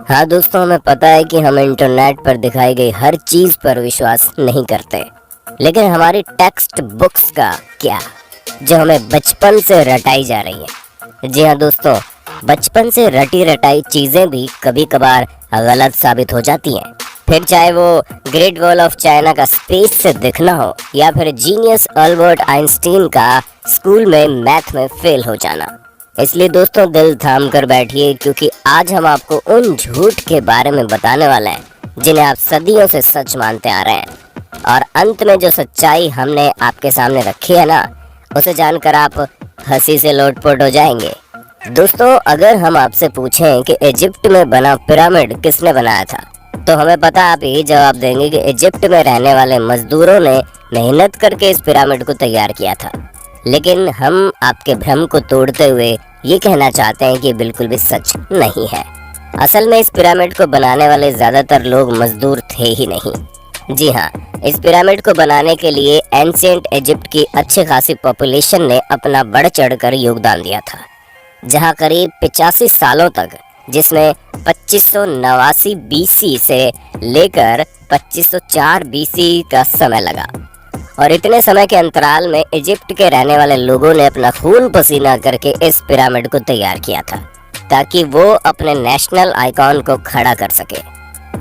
हाँ दोस्तों, हमें पता है कि हम इंटरनेट पर दिखाई गई हर चीज पर विश्वास नहीं करते, लेकिन हमारी टेक्स्ट बुक्स का क्या, जो हमें बचपन से रटाई जा रही है। जी हाँ दोस्तों, बचपन से रटी रटाई चीजें भी कभी कभार गलत साबित हो जाती हैं। फिर चाहे वो ग्रेट वॉल ऑफ चाइना का स्पेस से दिखना हो या फिर जीनियस अल्बर्ट आइंस्टीन का स्कूल में मैथ में फेल हो जाना। इसलिए दोस्तों, दिल थाम कर बैठिए, क्योंकि आज हम आपको उन झूठ के बारे में बताने वाले हैं जिन्हें आप सदियों से सच मानते आ रहे हैं। और अंत में जो सच्चाई हमने आपके सामने रखी है ना, उसे जानकर आप हंसी से लोटपोट हो जाएंगे। दोस्तों, अगर हम आपसे पूछें कि इजिप्ट में बना पिरामिड किसने बनाया था, तो हमें पता आप यही जवाब देंगे कि इजिप्ट में रहने वाले मजदूरों ने मेहनत करके इस पिरामिड को तैयार किया था। लेकिन हम आपके भ्रम को तोड़ते हुए ये कहना चाहते हैं कि बिल्कुल भी सच नहीं है। असल में इस पिरामिड को बनाने वाले ज्यादातर लोग मजदूर थे ही नहीं। जी हाँ, इस पिरामिड को बनाने के लिए एंशिएंट इजिप्ट की अच्छी खासी पॉपुलेशन ने अपना बढ़ चढ़कर योगदान दिया था, जहाँ करीब 85 सालों तक, जिसमें 2589 बीसी से लेकर 2504 बीसी का समय लगा। और इतने समय के अंतराल में इजिप्ट के रहने वाले लोगों ने अपना खून पसीना करके इस पिरामिड को तैयार किया था, ताकि वो अपने नेशनल आइकॉन को खड़ा कर सके।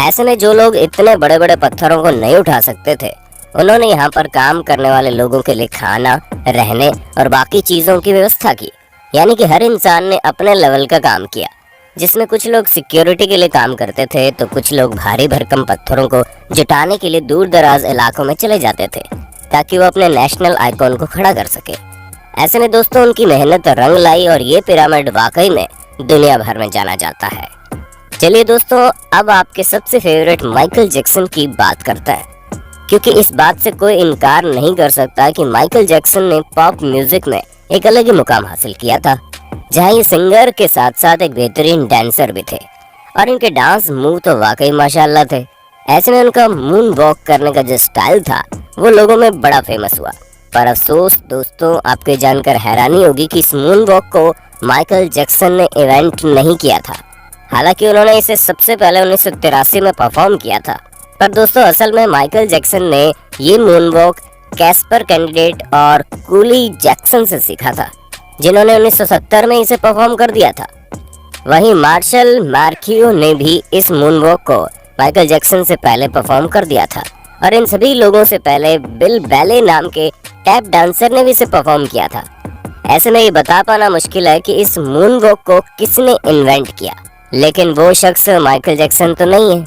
ऐसे में जो लोग इतने बड़े बड़े पत्थरों को नहीं उठा सकते थे, उन्होंने यहाँ पर काम करने वाले लोगों के लिए खाना, रहने और बाकी चीजों की व्यवस्था की। यानी कि हर इंसान ने अपने लेवल का काम किया, जिसमें कुछ लोग सिक्योरिटी के लिए काम करते थे, तो कुछ लोग भारी भरकम पत्थरों को जुटाने के लिए दूर दराज इलाकों में चले जाते थे, ताकि वो अपने नेशनल आइकॉन को खड़ा कर सके। ऐसे में दोस्तों, उनकी मेहनत रंग लाई और ये पिरामिड वाकई में दुनिया भर में जाना जाता है। चलिए दोस्तों, अब आपके सबसे फेवरेट माइकल जैक्सन की बात करते हैं, क्योंकि इस बात से कोई इनकार नहीं कर सकता कि माइकल जैक्सन ने पॉप म्यूजिक में एक अलग ही मुकाम हासिल किया था, जहाँ ये सिंगर के साथ साथ एक बेहतरीन डांसर भी थे और इनके डांस मूव तो वाकई माशाल्लाह थे। ऐसे में उनका मून वॉक करने का जो स्टाइल था, वो लोगों में बड़ा फेमस हुआ। पर अफसोस दोस्तों, आपको जानकर हैरानी होगी कि इस मून वॉक को माइकल जैक्सन ने इवेंट नहीं किया था। हालांकि उन्होंने इसे सबसे पहले 1983 में परफॉर्म किया था। पर दोस्तों, असल में माइकल जैक्सन ने ये मून वॉक कैस्पर कैंडिडेट और कूली जैक्सन से सीखा था, जिन्होंने 1970 में इसे परफॉर्म कर दिया था। वहीं मार्शल मार्कियो ने भी इस मून वॉक को माइकल जैक्सन से पहले परफॉर्म कर दिया था, और इन सभी लोगों से पहले बिल बैले नाम के टैप डांसर ने भी इसे परफॉर्म किया था। ऐसे में ये बता पाना मुश्किल है कि इस मून वॉक को किसने इन्वेंट किया, लेकिन वो शख्स माइकल जैक्सन तो नहीं है।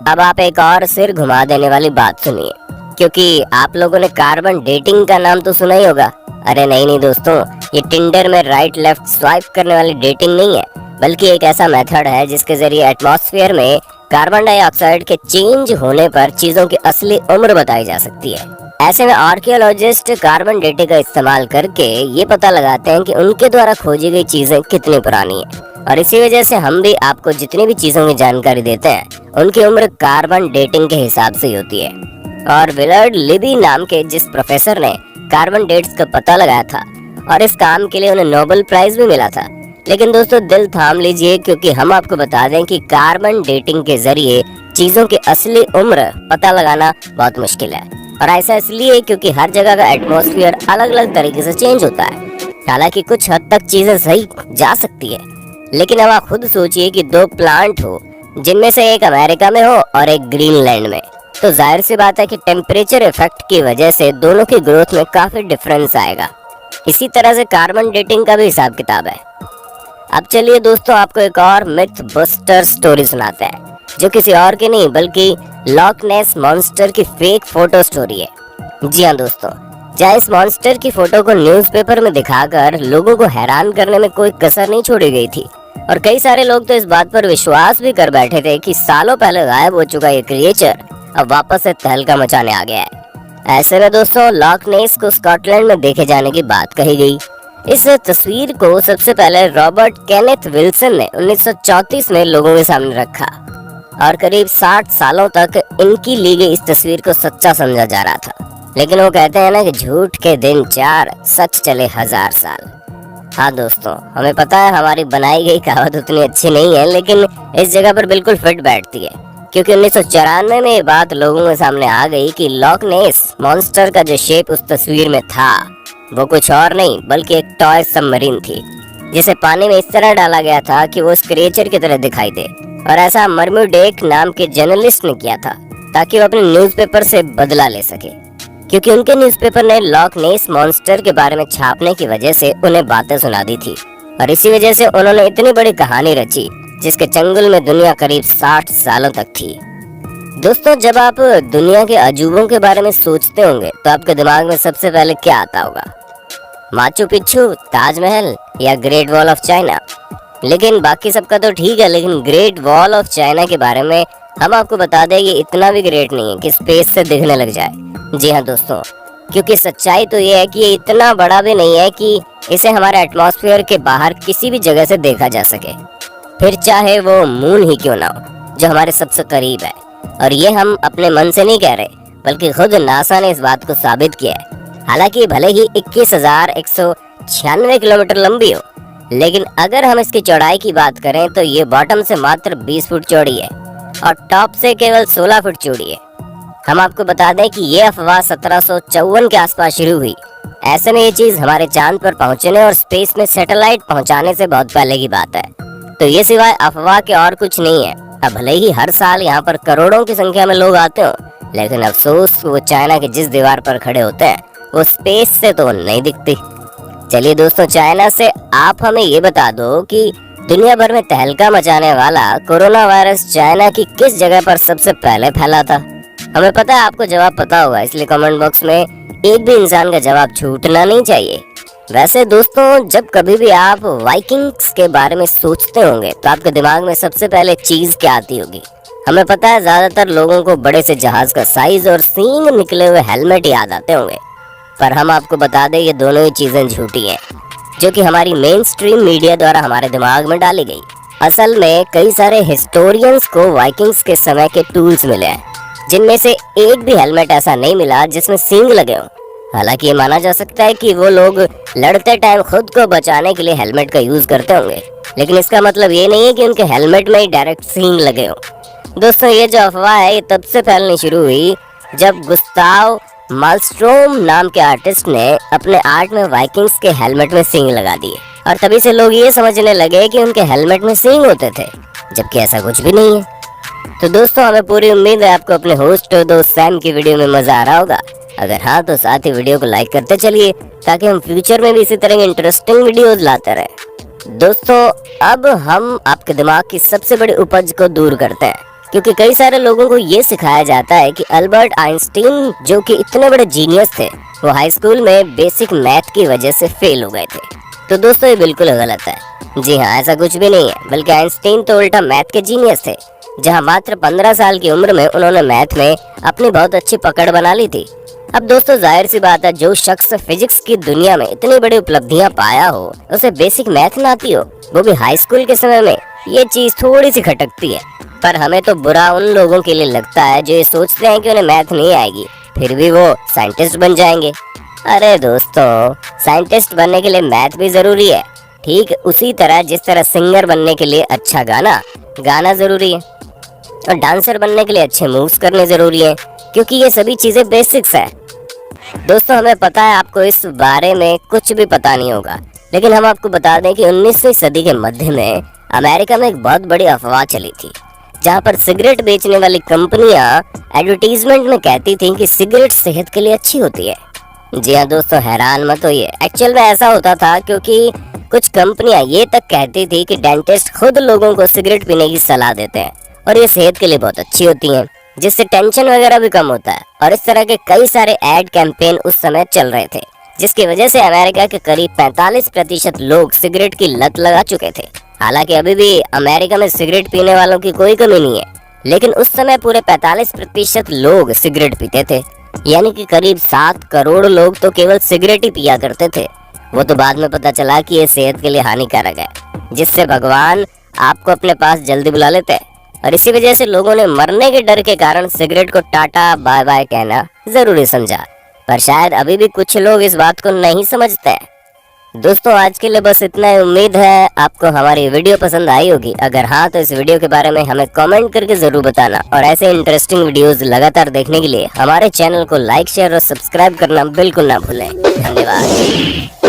अब आप एक और सिर घुमा देने वाली बात सुनिए, क्योंकि आप लोगों ने कार्बन डेटिंग का नाम तो सुना ही होगा। अरे नहीं दोस्तों, ये टिंडर में राइट लेफ्ट स्वाइप करने वाली डेटिंग नहीं है, बल्कि एक ऐसा मेथड है जिसके जरिए एटमॉस्फेयर में कार्बन डाइऑक्साइड के चेंज होने पर चीजों की असली उम्र बताई जा सकती है। ऐसे में आर्कियोलॉजिस्ट कार्बन डेटिंग का इस्तेमाल करके ये पता लगाते हैं कि उनके द्वारा खोजी गई चीजें कितनी पुरानी हैं, और इसी वजह से हम भी आपको जितनी भी चीजों की जानकारी देते हैं, उनकी उम्र कार्बन डेटिंग के हिसाब से ही होती है। और विलर्ड लिबी नाम के जिस प्रोफेसर ने कार्बन डेट्स का पता लगाया था, और इस काम के लिए उन्हें नोबेल प्राइज भी मिला था। लेकिन दोस्तों, दिल थाम लीजिए, क्योंकि हम आपको बता दें कि कार्बन डेटिंग के जरिए चीजों की असली उम्र पता लगाना बहुत मुश्किल है। और ऐसा इसलिए क्योंकि हर जगह का एटमॉस्फेयर अलग अलग तरीके से चेंज होता है। हालांकि कुछ हद तक चीजें सही जा सकती है, लेकिन अब आप खुद सोचिए कि दो प्लांट हो, जिनमें से एक अमेरिका में हो और एक ग्रीनलैंड में, तो जाहिर सी बात है कि टेम्परेचर इफेक्ट की वजह से दोनों की ग्रोथ में काफी डिफरेंस आएगा। इसी तरह से कार्बन डेटिंग का भी हिसाब किताब है। अब चलिए दोस्तों, आपको एक और मिथ बस्टर स्टोरी सुनाते हैं, जो किसी और की नहीं बल्कि लॉक नेस मॉन्स्टर की फेक फोटो स्टोरी है। जी हाँ दोस्तों, जहाँ इस मॉन्स्टर की फोटो को न्यूज़पेपर में दिखाकर लोगों को हैरान करने में कोई कसर नहीं छोड़ी गई थी, और कई सारे लोग तो इस बात पर विश्वास भी कर बैठे थे कि सालों पहले गायब हो चुका ये क्रिएचर अब वापस से तहलका मचाने आ गया है। ऐसे में दोस्तों, लॉक नेस को स्कॉटलैंड में देखे जाने की बात कही गई। इस तस्वीर को सबसे पहले रॉबर्ट केनेथ विल्सन ने 1934 में लोगों के सामने रखा, और करीब 60 सालों तक इनकी ली गई इस तस्वीर को सच्चा समझा जा रहा था। लेकिन वो कहते हैं ना कि झूठ के दिन 4, सच चले 1000 साल। हाँ दोस्तों, हमें पता है हमारी बनाई गई कहावत उतनी अच्छी नहीं है, लेकिन इस जगह पर बिल्कुल फिट बैठती है। क्योंकि 1994 में ये बात लोगों के सामने आ गई कि लॉक नेस मॉन्स्टर का जो शेप उस तस्वीर में था वो कुछ और नहीं बल्कि एक टॉय सबमरीन थी, जिसे पानी में इस तरह डाला गया था कि वो उस क्रिएचर की तरह दिखाई दे। और ऐसा मर्म्यूडेक नाम के जर्नलिस्ट ने किया था ताकि वो अपने न्यूज़पेपर से बदला ले सके, क्योंकि उनके न्यूज़पेपर ने लॉक नेस मॉन्स्टर के बारे में छापने की वजह से उन्हें बातें सुना दी थी। और इसी वजह से उन्होंने इतनी बड़ी कहानी रची जिसके चंगुल में दुनिया करीब 60 सालों तक थी। दोस्तों, जब आप दुनिया के अजूबों के बारे में सोचते होंगे तो आपके दिमाग में सबसे पहले क्या आता होगा? माचू पिच्चू, ताजमहल या ग्रेट वॉल ऑफ चाइना? लेकिन बाकी सबका तो ठीक है, लेकिन ग्रेट वॉल ऑफ चाइना के बारे में हम आपको बता दें ये इतना भी ग्रेट नहीं है कि स्पेस से दिखने लग जाए। जी हाँ दोस्तों, क्योंकि सच्चाई तो ये है कि ये इतना बड़ा भी नहीं है कि इसे हमारे एटमॉस्फेयर के बाहर किसी भी जगह से देखा जा सके, फिर चाहे वो मून ही क्यों ना हो जो हमारे सबसे करीब है। और ये हम अपने मन से नहीं कह रहे, बल्कि खुद नासा ने इस बात को साबित किया है। हालांकि भले ही 21,196 किलोमीटर लंबी हो, लेकिन अगर हम इसकी चौड़ाई की बात करें तो ये बॉटम से मात्र 20 फुट चौड़ी है और टॉप से केवल 16 फुट चौड़ी है। हम आपको बता दें कि ये अफवाह 1754 के आसपास शुरू हुई। ऐसे में ये चीज हमारे चांद पर पहुंचने और स्पेस में सैटेलाइट पहुंचाने से बहुत पहले की बात है। तो ये सिवाय अफवाह के और कुछ नहीं है। अब भले ही हर साल यहाँ पर करोड़ों की संख्या में लोग आते हो, लेकिन अफसोस वो चाइना की जिस दीवार पर खड़े होते हैं वो स्पेस से तो नहीं दिखती। चलिए दोस्तों, चाइना से आप हमें ये बता दो कि दुनिया भर में तहलका मचाने वाला कोरोना वायरस चाइना की किस जगह पर सबसे पहले फैला था? हमें पता है आपको जवाब पता होगा, इसलिए कमेंट बॉक्स में एक भी इंसान का जवाब छूटना नहीं चाहिए। वैसे दोस्तों, जब कभी भी आप वाइकिंग्स के बारे में सोचते होंगे तो आपके दिमाग में सबसे पहले चीज क्या आती होगी? हमें पता है ज्यादातर लोगों को बड़े से जहाज का साइज और सींग निकले हुए हेलमेट याद आते होंगे, पर हम आपको बता दें ये दोनों ही चीजें झूठी हैं, जो कि हमारी मेन स्ट्रीम मीडिया द्वारा हमारे दिमाग में डाली गई। असल में कई सारे हिस्टोरियंस को वाइकिंग्स के समय के टूल्स मिले हैं, जिनमें से एक भी हेलमेट ऐसा नहीं मिला जिसमें सींग लगे हों। हालांकि ये माना जा सकता है कि वो लोग लड़ते टाइम खुद को बचाने के लिए हेलमेट का यूज करते होंगे, लेकिन इसका मतलब ये नहीं है कि उनके हेलमेट में ही डायरेक्ट सींग लगे हों। दोस्तों, ये जो अफवाह है ये तब से फैलनी शुरू हुई जब गुस्ताव मालस्ट्रोम नाम के आर्टिस्ट ने अपने आर्ट में वाइकिंग्स के हेलमेट में सींग लगा दिए, और तभी से लोग ये समझने लगे कि उनके हेलमेट में सींग होते थे, जबकि ऐसा कुछ भी नहीं है। तो दोस्तों, हमें पूरी उम्मीद है आपको अपने होस्ट और दोस्त सैम की वीडियो में मजा आ रहा होगा। अगर हाँ तो साथ ही वीडियो को लाइक करते चलिए ताकि हम फ्यूचर में भी इसी तरह की इंटरेस्टिंग वीडियोस लाते रहें। दोस्तों, अब हम आपके दिमाग की सबसे बड़ी उपज को दूर करते हैं, क्योंकि कई सारे लोगों को ये सिखाया जाता है कि अल्बर्ट आइंस्टीन जो कि इतने बड़े जीनियस थे, वो हाई स्कूल में बेसिक मैथ की वजह से फेल हो गए थे। तो दोस्तों, ये बिल्कुल गलत है। जी हाँ, ऐसा कुछ भी नहीं है, बल्कि आइंस्टीन तो उल्टा मैथ के जीनियस थे, जहाँ मात्र 15 साल की उम्र में उन्होंने मैथ में अपनी बहुत अच्छी पकड़ बना ली थी। अब दोस्तों, जाहिर सी बात है, जो शख्स फिजिक्स की दुनिया में इतनी बड़ी उपलब्धियां पाया हो, उसे बेसिक मैथ ना आती हो, वो भी हाई स्कूल के समय में, ये चीज थोड़ी सी खटकती है। पर हमें तो बुरा उन लोगों के लिए लगता है जो ये सोचते हैं कि उन्हें मैथ नहीं आएगी, फिर भी वो साइंटिस्ट बन जाएंगे। अरे दोस्तों, साइंटिस्ट बनने के लिए मैथ भी जरूरी है, ठीक उसी तरह जिस तरह सिंगर बनने के लिए अच्छा गाना जरूरी है, और डांसर बनने के लिए अच्छे मूव्स करने जरूरी है, क्योंकि ये सभी चीजें बेसिक्स है। दोस्तों, हमें पता है आपको इस बारे में कुछ भी पता नहीं होगा, लेकिन हम आपको बता दें कि 19वीं सदी के मध्य में अमेरिका में एक बहुत बड़ी अफवाह चली थी, जहां पर सिगरेट बेचने वाली कंपनियां एडवर्टीजमेंट में कहती थीं कि सिगरेट सेहत के लिए अच्छी होती है। जी हाँ दोस्तों, हैरान मत होइए, एक्चुअल में ऐसा होता था क्योंकि कुछ कंपनियां ये तक कहती थी कि डेंटिस्ट खुद लोगों को सिगरेट पीने की सलाह देते हैं और ये सेहत के लिए बहुत अच्छी होती हैं, जिससे टेंशन वगैरह भी कम होता है। और इस तरह के कई सारे एड कैंपेन उस समय चल रहे थे, जिसकी वजह से अमेरिका के करीब 45% लोग सिगरेट की लत लगा चुके थे। हालांकि अभी भी अमेरिका में सिगरेट पीने वालों की कोई कमी नहीं है, लेकिन उस समय पूरे 45% लोग सिगरेट पीते थे, यानी कि करीब 7 करोड़ लोग तो केवल सिगरेट ही पिया करते थे। वो तो बाद में पता चला कि ये सेहत के लिए हानिकारक है, जिससे भगवान आपको अपने पास जल्दी बुला लेते हैं, और इसी वजह से लोगों ने मरने के डर के कारण सिगरेट को टाटा बाय बाय कहना जरूरी समझा। पर शायद अभी भी कुछ लोग इस बात को नहीं समझते हैं। दोस्तों आज के लिए बस इतना ही। उम्मीद है आपको हमारी वीडियो पसंद आई होगी। अगर हाँ तो इस वीडियो के बारे में हमें कमेंट करके जरूर बताना और ऐसे इंटरेस्टिंग वीडियोस लगातार देखने के लिए हमारे चैनल को लाइक शेयर और सब्सक्राइब करना बिल्कुल ना भूलें। धन्यवाद।